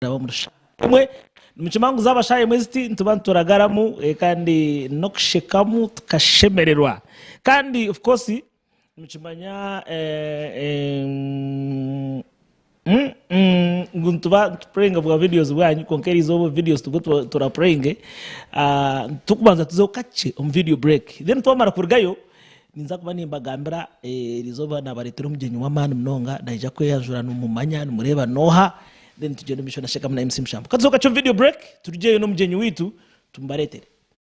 umwe mukimangu zabashaye mwezi ntubanturagaramu kandi no Shekamu tukashemererwa kandi of course mukimanya nguntuba praying bwa videos bwanyu konkeri zo videos tugo tura praying tukubanza tuzokache video break then twamara kurgayo ninza kuba nimbagambira rizoba nabaretero mugenyi wa mani mnonga ndaija kweyajura numumanya numureba noha then tugende mishona Shekamu na MC Mushambo kazoka cyo video break turujeyo no mugenyi witu tumbaretere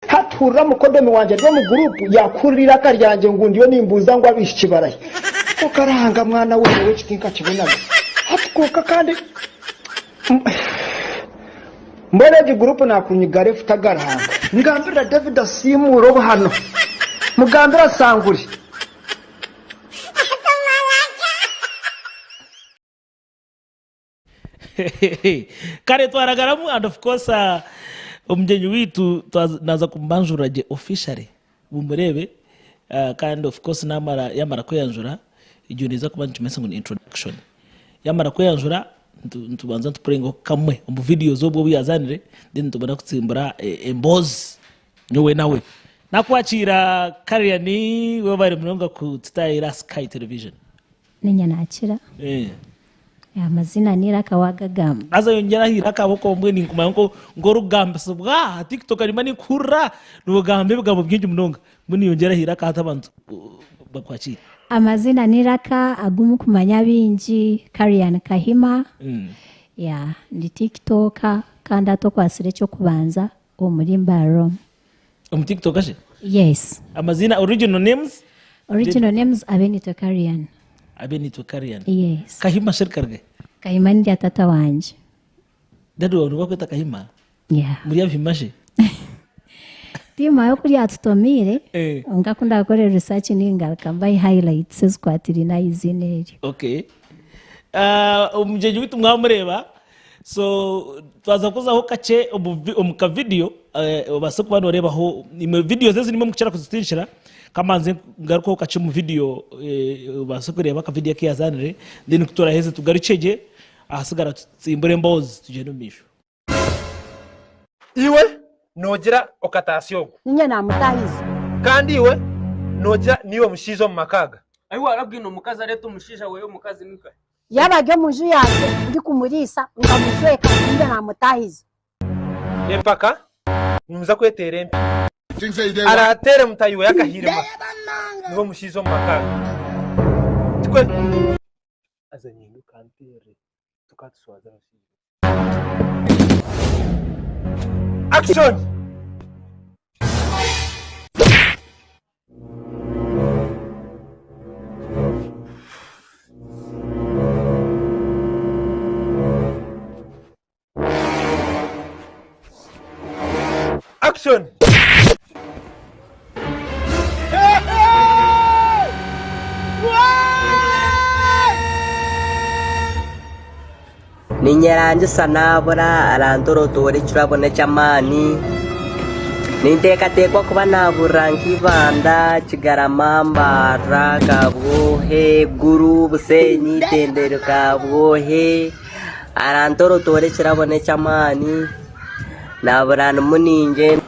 hatura mukodemi wanje rwo mu group yakurira karyanje ngundiyo nimbuza ngo abishikibaraye ko karanga mwana wewe cikinka kibonana hatukoka kandi mbere group nakunyigare futagaranga ngambira David Asimuro hano mugambira sanguri kare twaragaramu and of course umjenyi witu naza kumbanjuraje officially bumurebe kind of course yamara kweyanjura igihe niza kuba ncumese ngo introduction yamara kweyanjura ntubanza tupurengo kamwe mu videos obwo biyazanire then tubona kutsimbura embozi nyowe nawe nakwakira Carlian we bari munonga ku Tutaira Sky Television nenya nakira amazina niraka wagagamba aza yongera hiraka boko mwe ninkuma ngo rugambe subwa TikTok ari mani kurra nugambe bugabo byinji munonga muni yongera hiraka hatabantu bakwakira amazina niraka agumu kumanya binji Carlian Kahima ndi TikTok kandi atokwasire cyo kubanza muri mbaro TikTok ashe yes amazina original names Abenito Carlian yes Kahima shirkarge Kahima ndi atata wanje dadu wanu wakweta Kahima muri yabimashe tima yo kuri atutomire ngakunda gukora research ningaruka mbaye highlights squatiri na izineri okay umjeje witu mwamureba so twaza kuzaho kace umuka video basoko bano reba ho video zeze nimwe mukicara kuzitinshira kamanze ngaruko kace mu video basoko reba ka video kiyazanire then kutora heze tugariceje ahasigara tsimbure mbozi tugende misho iwe nogira okatasyo ninya namutahiza kandi iwe nogira niwe mushizo mu makaga aiwa arabwino mukaza reto mushisha wewe mukazi nika yabage muju yanjye ndi kumurisa ngamuzweka ninya namutahiza empaka nimuza kwetera empi aratere mutayiwe yakahirema niwe mushizo mu makaga twe azanyindu kantere tukatswaza action action Ninyaranje sanabura arandoro tore kirabone cyamani nindeka tekwa kuba nabura nkibanda kigaramamba ragabwohe guru busenyi tendero kabwohe arandoro tore kirabone cyamani nabura numuninje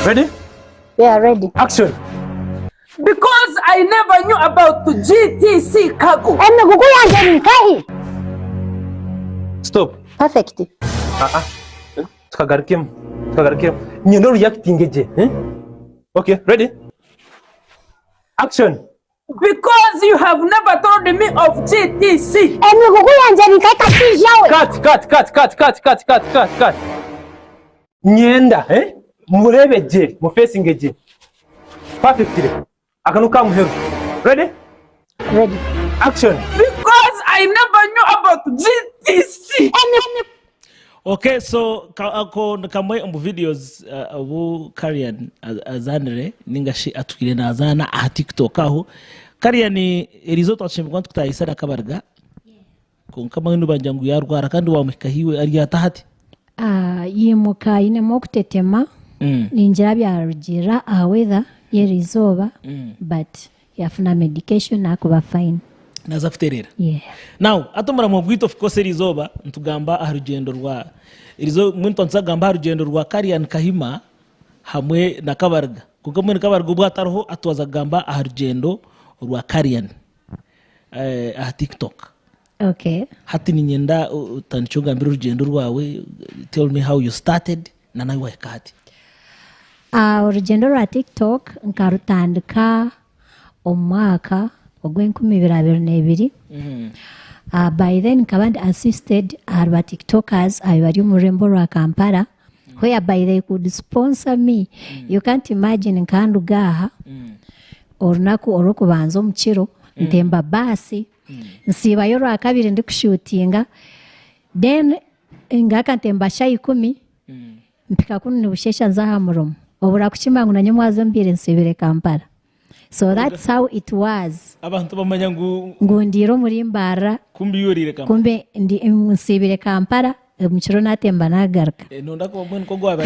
Ready? Yeah, ready. Action. Because I never knew about the GTC cargo. Emme gugu yanjye nikahi. Stop. Perfect. Tukagaruke. Nyino reacting eje. Okay, ready? Action. Because you have never told me of GTC. Emigugu yanje nikayikatijawe. Cut. Nyenda, murebe je, mufacing je. Perfectly. Akanuka muheru. Ready? Ready. Action. Because I never knew about GTC. Okay, so kamwe mu videos abu Carlian azanire ningashi atukire nazana TikTok aho Carlian erizooba twashimwe tukutayisana kabarga kama ndu banjangu yarwara kandi wamikahiwe ari yatahati yimuka inemo kutetema ninjira byarugira awether erizooba but yafuna medication nakuba fine naza futerera. Yeah. Now atumura mu bwito of course erizooba ntugamba arugendo rwa erizo muntu nsagamba arugendo rwa Carlian Kahima hamwe na kabarga kuko muri kabarga ubwataroho atwaza gamba arugendo rwa Carlian TikTok. Okay. Hati ni nyenda utanichunga mbira urugendo rwawe, tell me how you started na nawe wakati. Urugendo rwa TikTok nkarutandika omwaka ogw'2022. By then nkaba assisted by TikTokers abari mu Rembo rwa Kampala whereby they could sponsor me. You can't imagine nkandu gaha orunaku orokubanza omukiro ntemba basi nsibayo rwa kabiri ndi kushutinga then ngaka ntemba shayi 10 mpika kuno nibushesha nzaha muromo obura kukimangu nanye mwazo mbire nsibire Kampala. So that's how it was. Abantu bamanya ngundiro muri mbara kumbi yorire Kampala. Kumbe ndi nsibire Kampala mukiro natemba nagaruka. Nonda ko mwen ko gwa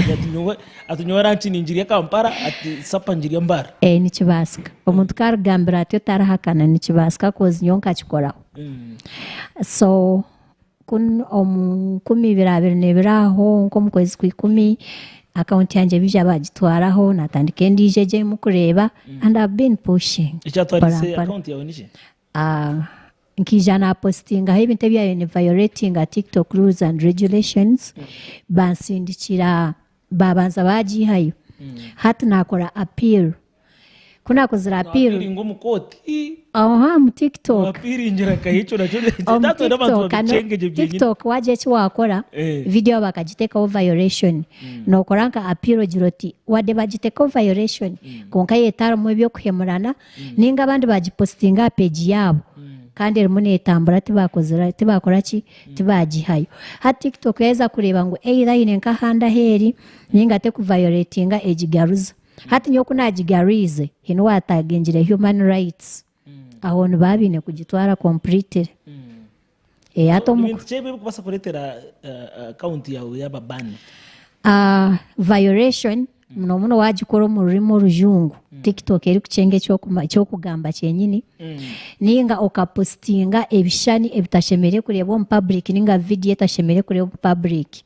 atunyora nchi ninjiriye Kampala ati sapa njiriye mbara. Nikibasika. Omuntu karugambira ati tarahakana nikibasika kozi nyonka kikoraho. So kun 2022 aho nko mu kwezi kwa 10 account yanje bija bagitwaraho natandike ndijeje mu kureba and I've been pushing. Icyatwarise account yawe nije? Nkijana posting aho ibintu byayo violating TikTok rules and regulations bansindikira babanza bagihayo hati nakora appeal kuna kozira appeal ngo mukoti mu TikTok appeal injira kahicho na cyo tato n'abantu babichengeje byinyi TikTok waje ki wakora video bakagiteka violation no koranka appeal giroti wade bagiteka violation konka yetara mu byo kuhemurana ninga abandi bagipostinga page yabo kandi rumune etambura tibakozera tibakora ki tibagihayo ha TikTok yeza kureba ngo either inenka handa heri ninga te ku violatinga ejigaruza hati nyoku najigarize hino watagenjire human rights aho nbabine kugitwara complete hato mu chebe kubasa kuretera account yawe y'ababani violation muno wagikora mu rurimo rujungu TikTok eri kucenge cyo kugamba cyenyini ninga okapostinga ebishani ebitashemere kureba mu public ninga video etashemere kureba mu public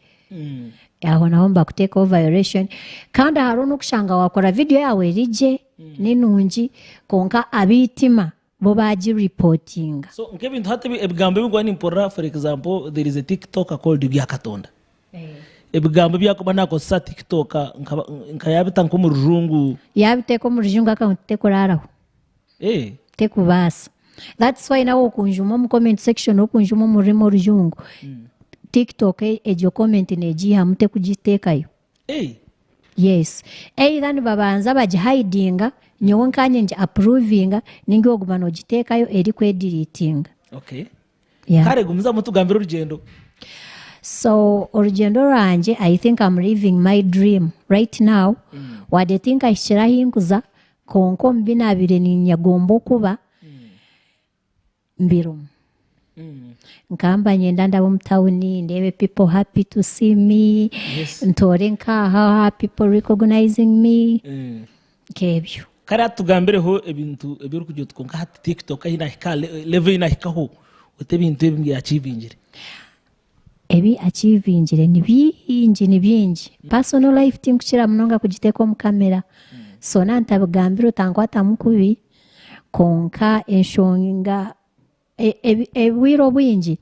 aho naho mbakuteka violation kandi haro no kushanga wakora video yawe rije ninungi konka abitima bo baji reporting. So nkebintu hate ebigambo bigwa ni mpora, for example there is a TikTok called Byakatonda. Ebigambo byakuba nako sa TikTok nkayabita nko mu rujungu yabiteko mu rujungu account tekoraraho tekubasa. That's why nawo kunjuma mu comment section okunjuma mu rimo rujungu TikTok ejo comment neji hamute kugitekayo. Yes. Then babanza baji hidinga nyowe nkanye nje approvinga ningi oguma no gitekayo eri kwe deleting. Okay. Yeah. Kare gumuza mutugambira urugendo. So urugendo ranje I think I'm living my dream right now. What I think I shirahinguza konko mbinabire ni nyagombo kuba mbirum. Nkamba nyenda ndabo mtawuni ndebe people happy to see me. Ntore nkaha people recognizing me. Kebyo. Kare tugambireho ebintu ebiri kujyo tukonka hati TikTok hina hika level ina hikaho utebintu ebingi achievingire. Ebi achievingire ni byingi. Personal life team kuchira mnonga kugiteka mu kamera. So nantabugambiro tangwata mukubi konka enshonga wiro bwingi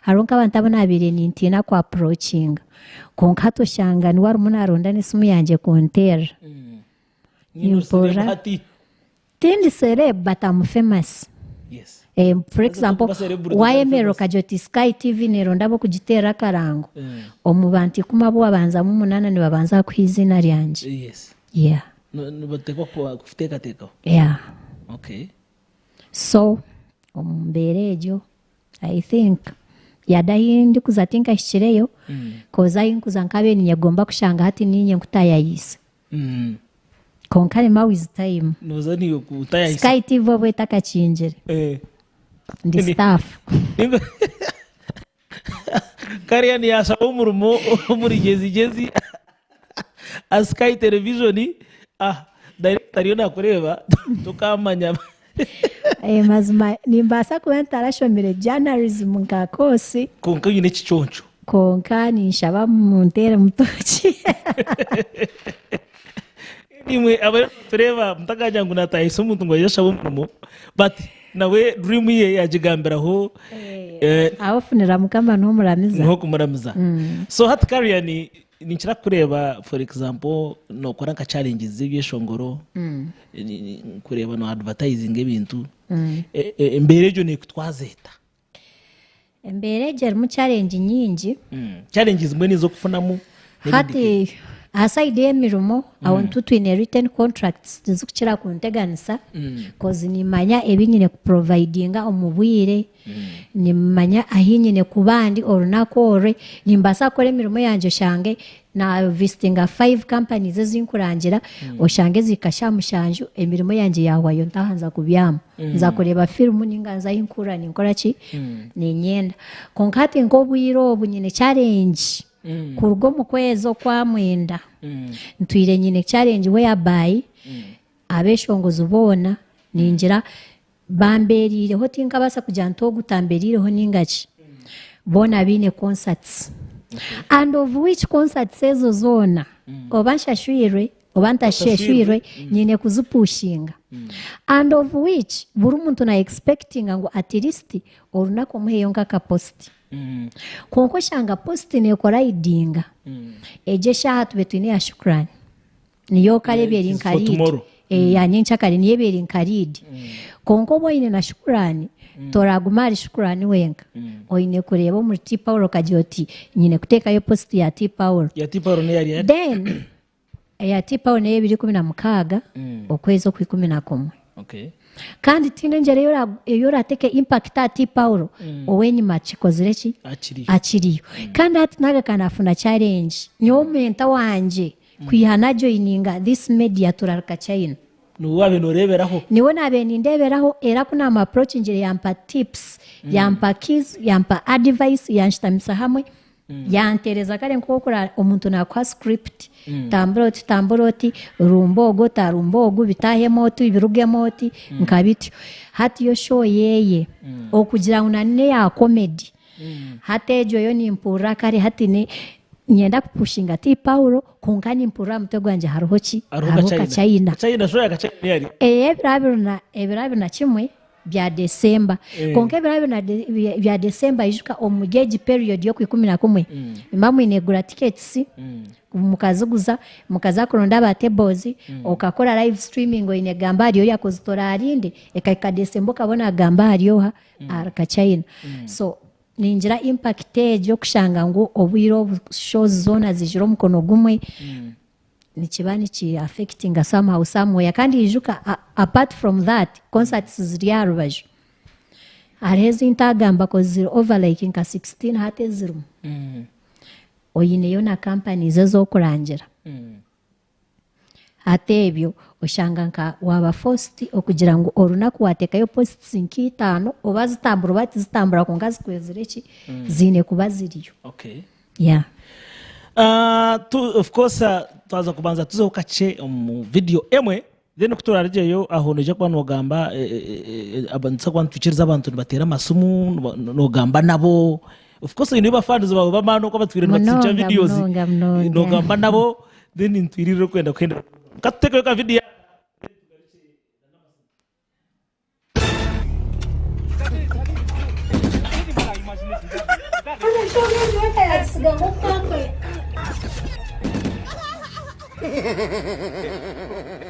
haronka abantu abonabire nintina kwa approaching konka to shanga ni wari munaronda n'isimu yanje kontera impora tindi celeb but I'm famous. Yes. For example, wayemero kajoti Sky TV nero ndabo kugitera karango. Omubanti kuma bo abanza mu munana ni babanza kwizina lyanje. Yes. Yeah. No bateko kufuteka teko. Yeah. Okay. So, omberejo I think yadahindi kuzatinka shichireyo koza inkuza nkabe ninyagomba kushanga hati ninye nkutayayisa. Konkane ma with time. Nozani kutayayisa. Sky TV obwe takachinjere. Ndi staff. Carlian yasha umurumo muri jezi a Sky Television director yona kureba tukamanya. Mazima nimbasa kuenta arashomere journalism nkakosi konka yine kichoncho konka ninshaba muntere mutoki nimwe aba tureba mutakaja ngo natayise umuntu ngo yashaba umurumo but nawe dream ye yajigambiraho aho funira mukamba no muramiza no kumuramiza so hat Carlian ninchira kureba for example no kora challenges z'ibyeshongoro kureba no advertising ebintu emberejo ne kutwazeta emberejo mu challenge nyingi challenges mwe nizo kufunamu hati aside y'emirumo abantu twine written contracts zikukira kunteganisa cause nimanya ebinyine ku providinga omubwire nimanya ahinyine kubandi orunakore nimbasa kore mirumo yanje shange na visitinga 5 companies ezinkurangira oshange zikashamushanju emirimo yanje yawayo ntahanza kubyama nza kureba film ninganza yinkura ninkora ki ninyenda konkati nkobwiro obunyine challenge kurugo mu kwezo kwa mwenda ntwire nyine challenge whereby abeshongozi ubona ningira bamberireho tinkabasa kujya ntogutamberireho ningaci bona bine concerts and of which concerts ezo zona obanshashwire obantasheshwire nyine kuzupushinga and of which buri muntu na expecting ngo at least orunako muheyo ngaka post konko shanga post ne koraidinga eje shahat betwine ya shukrani niyo kareberi nkaridi yanyencha kare niyeberi nkaridi konko boyine na shukrani toragumari shukrani wenga oyine kureba muri T Power kajoti nyine kuteka yo post ya T Power ne yari then ya T Power ne 2016 okwezo ku 11 okay kandi tinde njere yora teke impact ati Paulo owenyi machikozereki achiriyo kandi ati naga kanafuna challenge nyo menta wanje kwihana joininga this media turarka China nuwabe noreberaho niwe nabe nindeberaho era kuna approach njere yampa tips yampa keys yampa advice yanshtamisa hamwe yantereza kare nkokora omuntu na kwa script tamboroti rumbogo tarumbogo bitahe moti ibiruge moti nkabityo hati yo show yeye okugira unane ya comedy hatejo yo nimpura kare hati ne nyenda kupushinga T Paulo konkani impura mutego wanje haruhoki haruka China show ya China yari ebirabyo na kimwe bya December konke bya December ijuka omugeji period yo ku 11 imamu inegura tickets mukaza kuronda ba tables okakora live streaming ngo inegambari yo yakozitora arinde ekaika December kabona gambari yo araka China so ninjira impact yo kushanga ngo obwiro shows zona zijiro mukono gumwe nichibani chi affecting somehow somewhere kandi ijuka apart from that concerts ziryarubaje arezi intagamba ko zero over like nka 16 hate zero oyine yo na companies zo kurangira atebyo oshanga nka waba first okugira ngo orunaku wateka yo posts nkitano obazitambura batizitambura kongazi kwezereki zine kuba ziriyo okay yeah of course twaza kubanza tuzo kache mu video emwe then kutora ryeyo aho noje kwa nogamba abantsa kwa twikiriza abantu batera masumu nogamba nabo of course niba fans babo bamano ko batwire batsinja videos nogamba nabo then intwirire kwenda kateke ka video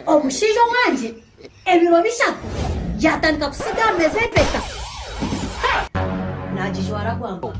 omushijo wanje ebiro bishatu yatandika kusiga ameze peta najijwara kwangu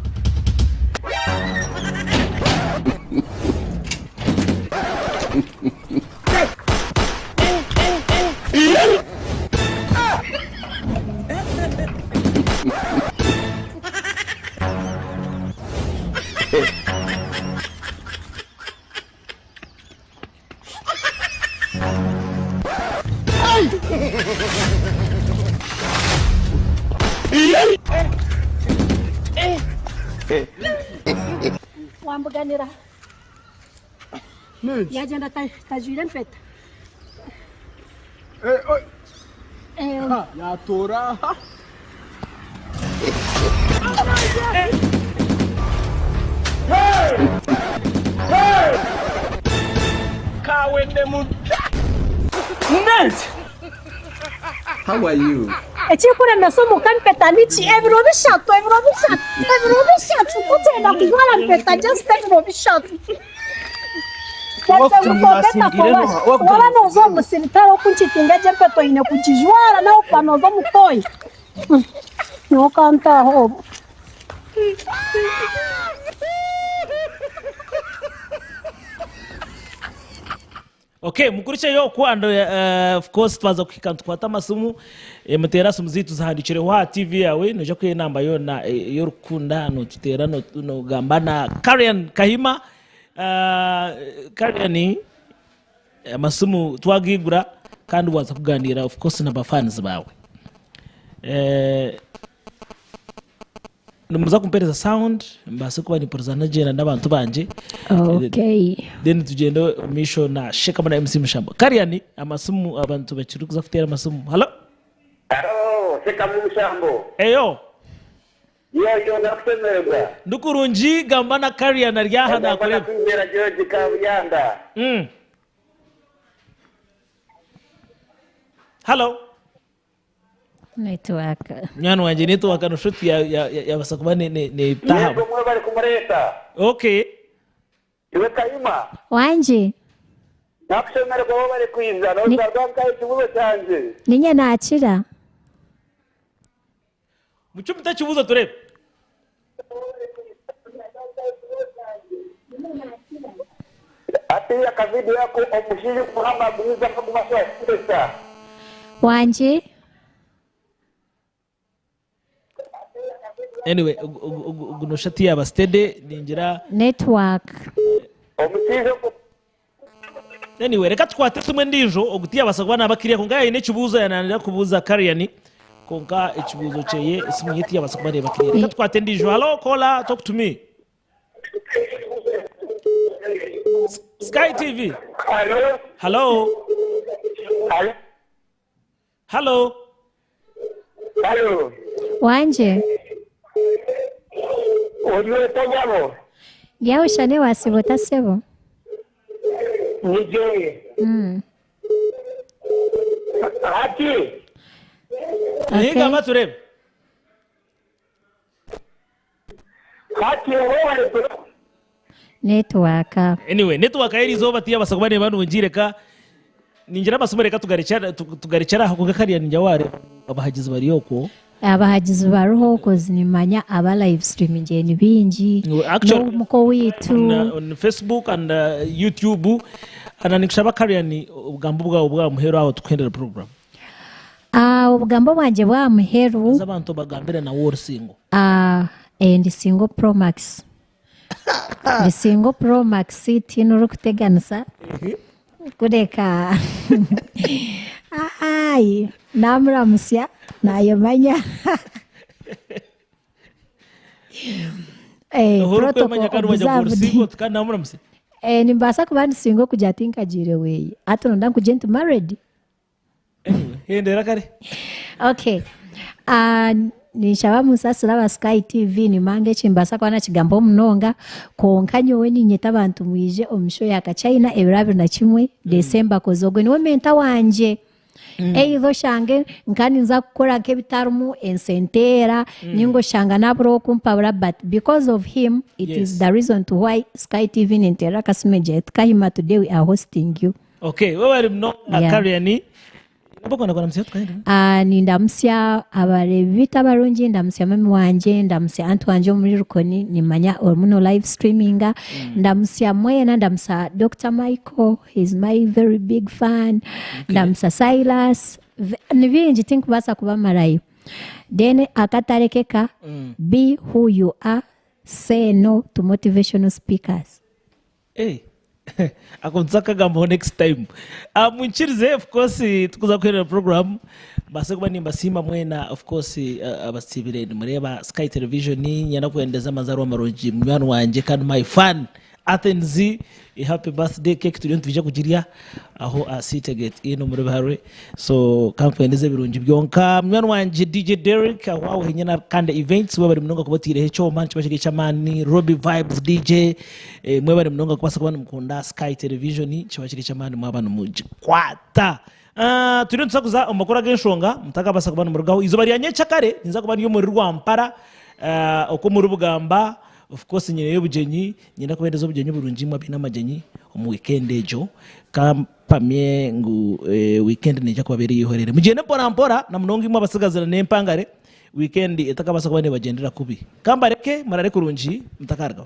wambuganira yagenda tajwire mpeta yatora kawende mu net. How are you? ekikuremesa omuka mpeta niki ebiro bishatu kutenda kujwara mpeta just ebiro bishatu waba noza omusirikare okunkitinga gye mpeta oyine kugijwara nawe kuba noza omutoyi nokantaho Okay, mukurikije yo kwando of course twaza kwikantu kwata amasumu mutera sumu zitu zahandikire wa TV yawe noje kwiye namba yo na yo rukunda no tutera no gambana Carlian Kahima Carlian amasumu twagigura kandi waza kuganira of course na bafans bawe numuza kumpereza sound mbase kuba ni porzana jena n'abantu banje. Okay, Then tugenda misho na Shekamu na MC Mushambo. Carlian amasumu abantu bakirukuza kutera amasumu. Hello? Hello, Shekamu mushambo. Eyo. Yo nakusemererwa. Ndukurunji gambana Carlian aryaha na kure. Kwizera George Kabuyanda. Hello? network Nyano wanje network no shoot ya basakuma ne taha. Yego mwe bari kumureta. Okay. Iwe Kahima. wanje Nakusemererwa bo bari kwiza no zarwanka ikibuzo cyanje. ninye nakira Mucyo mutakibuza turebe. Ati akavideo yako omushiri kuhamba guza kwa maswa pesa. wanje Anyway, no shati ya bastede ningira. network Omushiri Anyway, reka twate tumwe ndijo ogutia basakwa nabakiriya konga ine kibuzo yananira kubuza Carlian konka ikibuzo ceye isimu yiti yabasakwa ne bakiriya. Reka twate ndijo. Hello caller, talk to me. Sky TV. Hello. Hello. Hello. Hello. Hello. wanje Oyo tanyamo. lyawushane wasibota sebo Nije. Ati. Niga maturebe. Ati wowe network Anyway, network irizoba tiya basakwa ne banu njireka ningira amasomo reka tugaricara aho kuga Carlian njaware abahagizi bari yoko. abahagizi baruho kuzinimanya aba live streaming ni bingi Actually, muko witu on Facebook and YouTube ananikushaba Carlian ubugambo bwa muhero aho tukwendera program. ubugambo bwanje bwa muheru Zabantu bagambira na war single. and single pro max the single pro max tino rukuteganisa kureka ai namuramusya nayomanya protocol nimbasa kuba ndisingo kuja tinkagire weye ati nonda nkuje nti married hendera kare. okay nishaba musasira ba Sky TV ni mange chimbasa kwana kigambo munonga konka nyowe ninyeta abantu mwije omusho yaka China ebirabyo na kimwe December kozogwe niwe menta wanje eitho shange nkani nza kukora nk'ebitarumu ensentera ningo shanga nabro kumpabura but because of him it is the reason to why Sky TV nintera kasimeje Kahima today we are hosting you. Okay, wewe mno Carlian bakona kwa namsya tukaenda nindamusya abarebita barungi ndamusya mami wanje ndamusya antu wanje muri rukoni nimanya muno live streaminga ndamusya mwena ndamusya Dr. Michael, he's my very big fan. Ndamusya Silas nibingi tinkubasa kuba marayo. Then akatarekeka be who you are, say no to motivational speakers. akonzaka gambo next time munchirize of course tukuza kwera program base kuba nimba simba mwena of course abasibire mureba Sky Television nyana kuendeza mazaro amaronji mwana wanje kandi my fan Athens happy birthday cake turi ntuje kugiria aho asiteget ino muri bahare so kampendeze birungi byonka mwana wanje DJ Derek aho henyana kandi events we bari munonga kubatire hecho man kibashike chamani Robbie Vibes DJ mwe bari munonga kubasa kubana mukunda Sky Television kibashike chamani mwabana muji kwata turi ntsakuza amakora genshonga mutaka basa kubana murugaho izo bari yanyecha kare nza kubana yo muri Rwampara uko muri Bugamba of course nyine y'ubugenyi nyina kubendeza ubugenyi burungi mwa bina magenyi mu weekend ejo kampamye ngu weekend neja kubabere yihorere mugende mpora na munongi mwa basigazana nempangare weekend etakabasa kubane bagendera kubi kambareke marare kurungi mutakarga